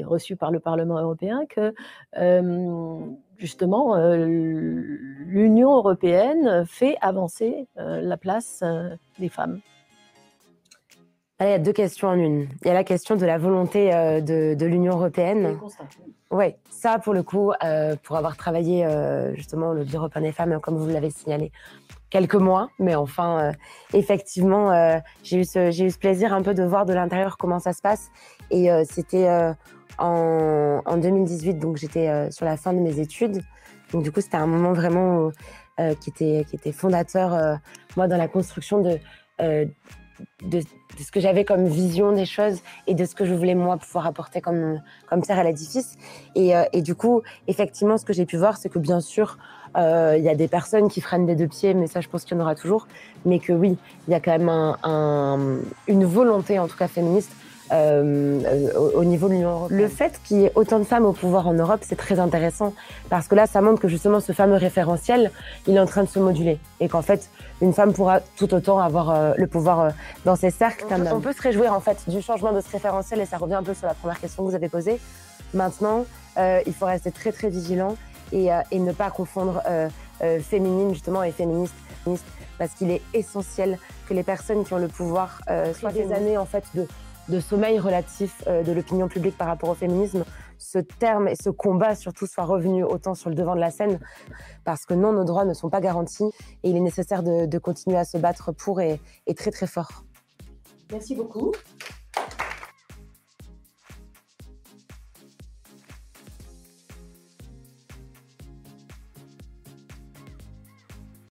reçu par le Parlement européen que, justement, l'Union européenne fait avancer, la place, des femmes. Là, il y a 2 questions en une. Il y a la question de la volonté, de l'Union européenne. Ouais, ça pour le coup, pour avoir travaillé, justement au Lobby européen des femmes, comme vous l'avez signalé, quelques mois, mais enfin, effectivement, j'ai eu ce plaisir un peu de voir de l'intérieur comment ça se passe et c'était, en 2018, donc j'étais, sur la fin de mes études. Donc du coup, c'était un moment vraiment, qui était fondateur, moi dans la construction heu, de ce que j'avais comme vision des choses et de ce que je voulais moi pouvoir apporter comme pierre à l'édifice. Et du coup, effectivement, ce que j'ai pu voir, c'est que bien sûr, il y a des personnes qui freinent des 2 pieds, mais ça, je pense qu'il y en aura toujours. Mais que oui, il y a quand même une volonté, en tout cas féministe, au niveau de l'Union européenne. Le fait qu'il y ait autant de femmes au pouvoir en Europe, c'est très intéressant parce que là, ça montre que justement ce fameux référentiel, il est en train de se moduler et qu'en fait, une femme pourra tout autant avoir le pouvoir dans ses cercles. On peut se réjouir en fait du changement de ce référentiel et ça revient un peu sur la première question que vous avez posée. Maintenant, il faut rester très très vigilant et ne pas confondre féminine justement et féministe parce qu'il est essentiel que les personnes qui ont le pouvoir soient des années en fait de sommeil relatif de l'opinion publique par rapport au féminisme, ce terme et ce combat surtout soit revenu autant sur le devant de la scène parce que non, nos droits ne sont pas garantis et il est nécessaire de continuer à se battre pour et très très fort. Merci beaucoup.